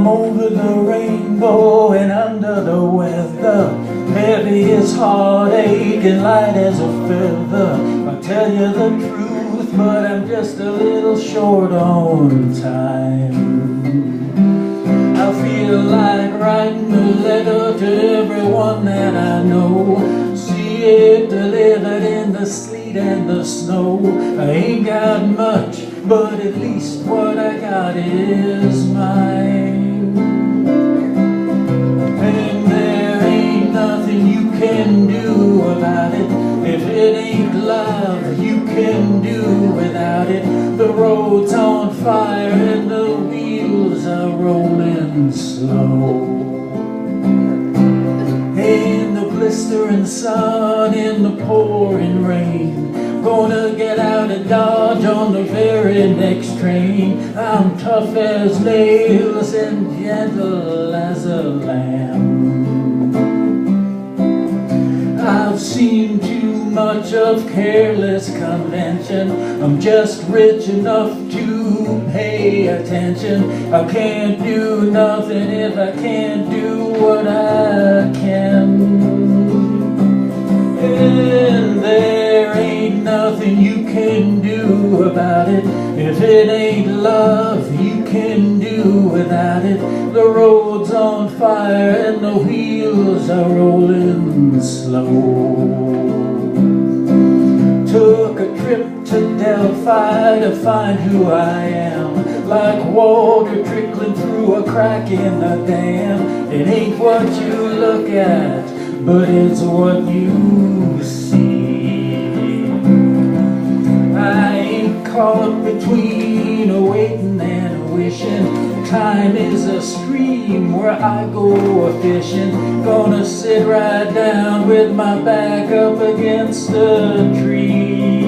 I'm over the rainbow and under the weather, heavy as heartache and light as a feather. I'll tell you the truth, but I'm just a little short on time. I feel like writing a letter to everyone that I know, see it delivered in the sleet and the snow. I ain't got much, but at least what I got is mine. And there ain't nothing you can do about it. If it ain't love, you can do without it. The road's on fire and the wheels are rolling slow. In the blistering sun, in the pouring rain, gonna get out of Dodge on the very next train. I'm tough as nails and gentle as a lamb. I've seen too much of careless convention. I'm just rich enough to pay attention. I can't do nothing if I can't do what I can. And there ain't nothing you can do about it. If it ain't love, you can do without it. The road's on fire and the wheels are rolling slow. Took a trip to Delphi to find who I am, like water trickling through a crack in the dam. It ain't what you look at, but it's what you see. I ain't caught between a waiting and a wishing. Time is a stream where I go a-fishing. Gonna sit right down with my back up against a tree.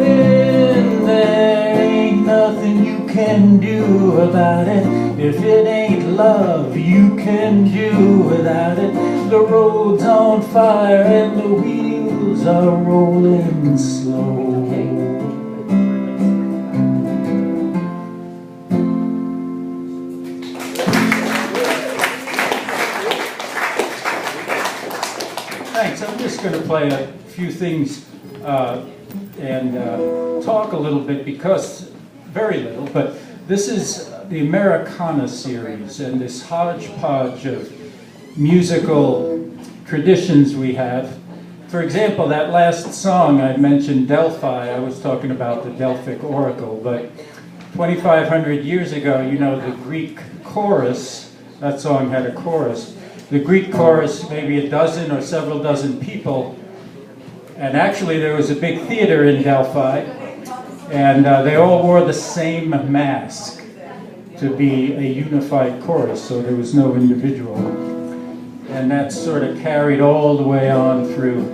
And there ain't nothing you can do about it. If it ain't love, you can do without it. The road's on fire and the wheels are rolling slow. Thanks. I'm just going to play a few things and talk a little bit, because very little, but this is the Americana series and this hodgepodge of musical traditions we have. For example, that last song I mentioned, Delphi, I was talking about the Delphic Oracle, but 2,500 years ago, you know, the Greek chorus, that song had a chorus. The Greek chorus, maybe a dozen or several dozen people, and actually there was a big theater in Delphi, and they all wore the same mask to be a unified chorus, so there was no individual. And that sort of carried all the way on through.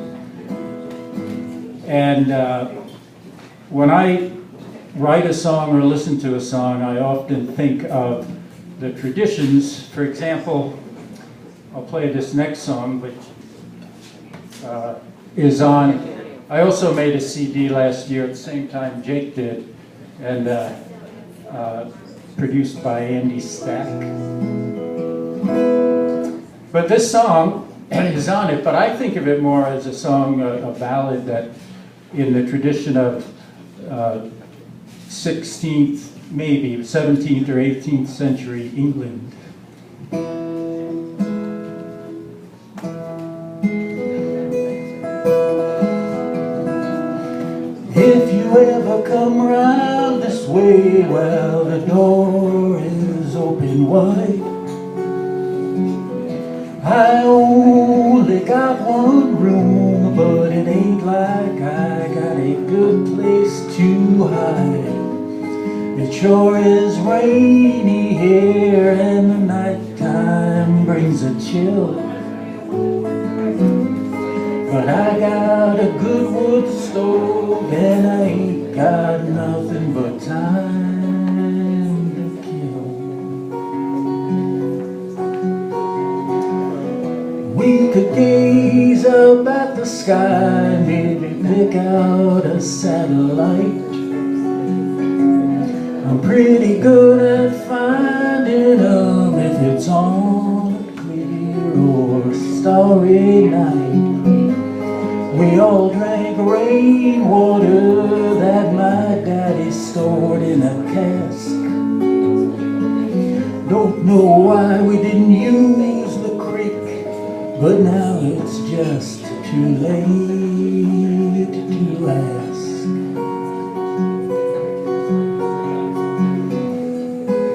And when I write a song or listen to a song, I often think of the traditions. For example, I'll play this next song, which is on, I also made a CD last year at the same time Jake did, and produced by Andy Stack. But this song is on it, but I think of it more as a song, a ballad that in the tradition of 16th, maybe 17th or 18th century England. If you ever come round this way, well, the door is open wide. I only got one room, but it ain't like I got a good place to hide. It sure is rainy here, and the nighttime brings a chill. But I got a good wood stove, and I ain't got nothing but time to kill. We could gaze up at the sky, maybe pick out a satellite. I'm pretty good at finding them if it's on a clear or starry night. We all drank rainwater that my daddy stored in a cask. Don't know why we didn't use the creek, but now it's just too late to ask.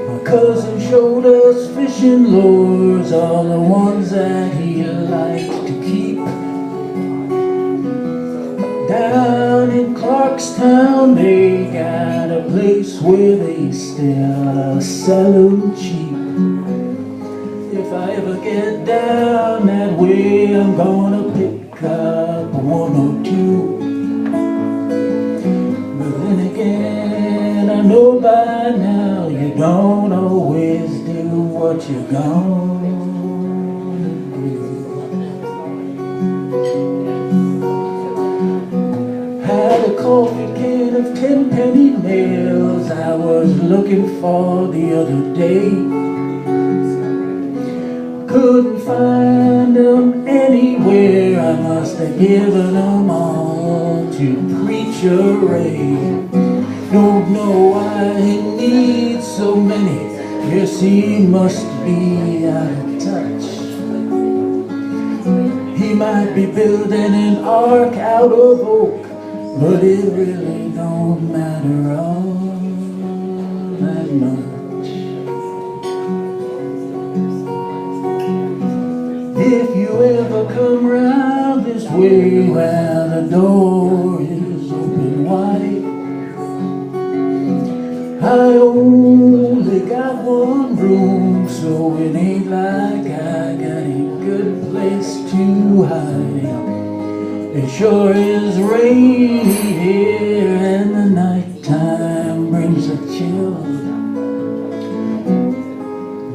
My cousin showed us fishing lures, all the ones that he liked to keep. Down in Clarkstown they got a place where they still sell them cheap. If I ever get down that way, I'm gonna pick up 102. But then again, I know by now you don't always do what you're gonna do. Had a coffee can of 10-penny nails I was looking for the other day. Couldn't find them anywhere, I must have given them all to Preacher Ray. Don't know why he needs so many, guess he must be out of touch. He might be building an ark out of oak, but it really don't matter all that much. If you ever come round this way, well, the door is open wide. I only got one room, so it ain't like I got a good place to hide. It sure is rainy here, and the nighttime brings a chill.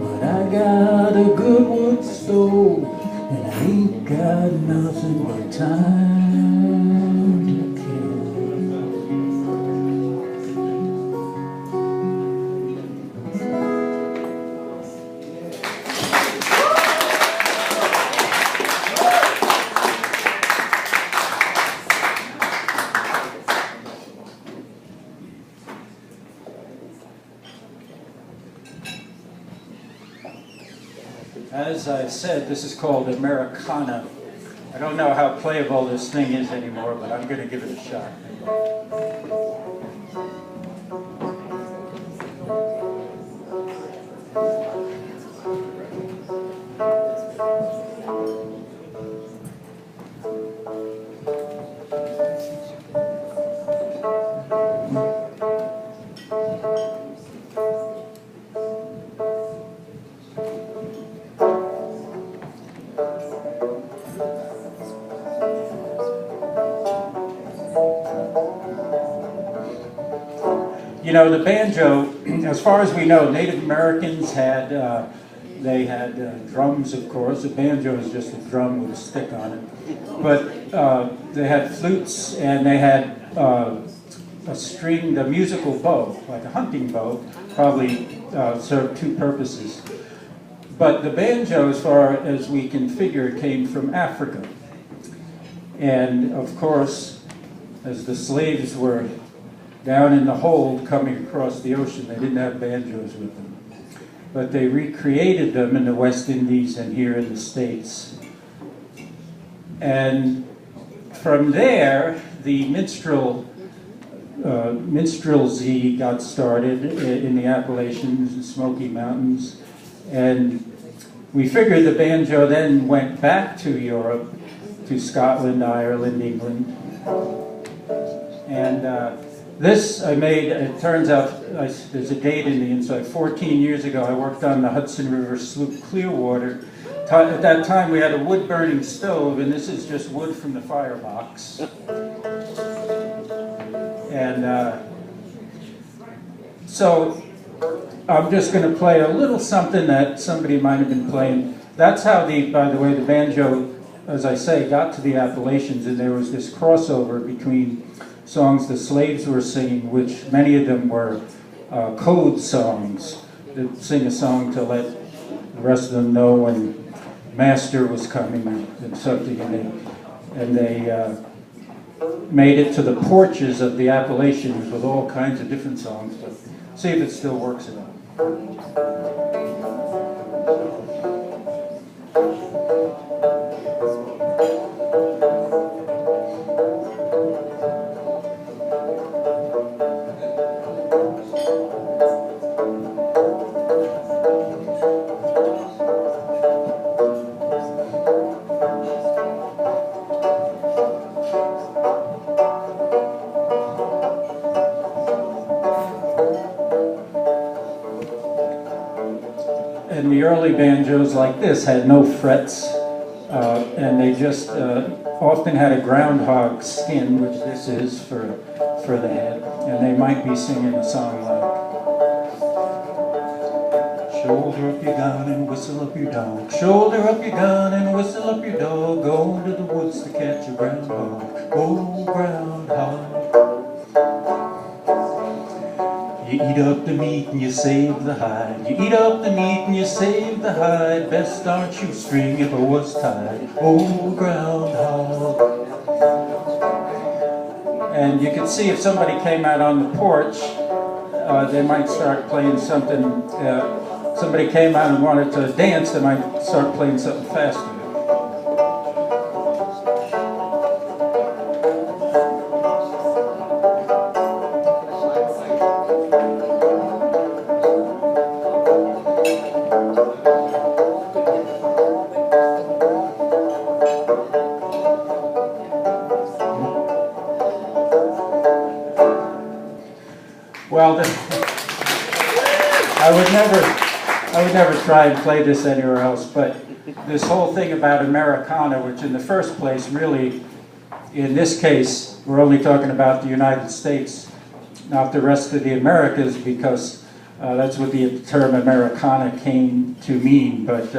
But I got a good wood stove, and I ain't got nothing but time to kill. As I said, this is called Americana. I don't know how playable this thing is anymore, but I'm going to give it a shot. You know, the banjo, as far as we know, Native Americans had, they had drums, of course. The banjo is just a drum with a stick on it. But they had flutes, and they had a stringed, a musical bow, like a hunting bow, probably served two purposes. But the banjo, as far as we can figure, came from Africa. And of course, as the slaves were down in the hold coming across the ocean, they didn't have banjos with them. But they recreated them in the West Indies and here in the States. And from there, the minstrelsy got started in the Appalachians and Smoky Mountains. And we figured the banjo then went back to Europe, to Scotland, Ireland, England. And this I made, it turns out, there's a date in the inside, 14 years ago I worked on the Hudson River sloop Clearwater. At that time we had a wood-burning stove, and this is just wood from the firebox. And so I'm just going to play a little something that somebody might have been playing. That's how by the way, the banjo, as I say, got to the Appalachians, and there was this crossover between songs the slaves were singing, which many of them were code songs. They'd sing a song to let the rest of them know when Master was coming and something, and they made it to the porches of the Appalachians with all kinds of different songs. But see if it still works at all. And the early banjos like this had no frets, and they just often had a groundhog skin, which this is for the head, and they might be singing a song like, shoulder up your gun and whistle up your dog, shoulder up your gun and whistle up your dog, go to the woods to catch a groundhog, oh groundhog. You eat up the meat and you save the hide. You eat up the meat and you save the hide. Best our shoestring if it was tied. Oh, groundhog. And you could see if somebody came out on the porch, they might start playing something. Somebody came out and wanted to dance, they might start playing something faster. Well, I would never try and play this anywhere else, but this whole thing about Americana, which in the first place really, in this case, we're only talking about the United States, not the rest of the Americas, because that's what the term Americana came to mean, but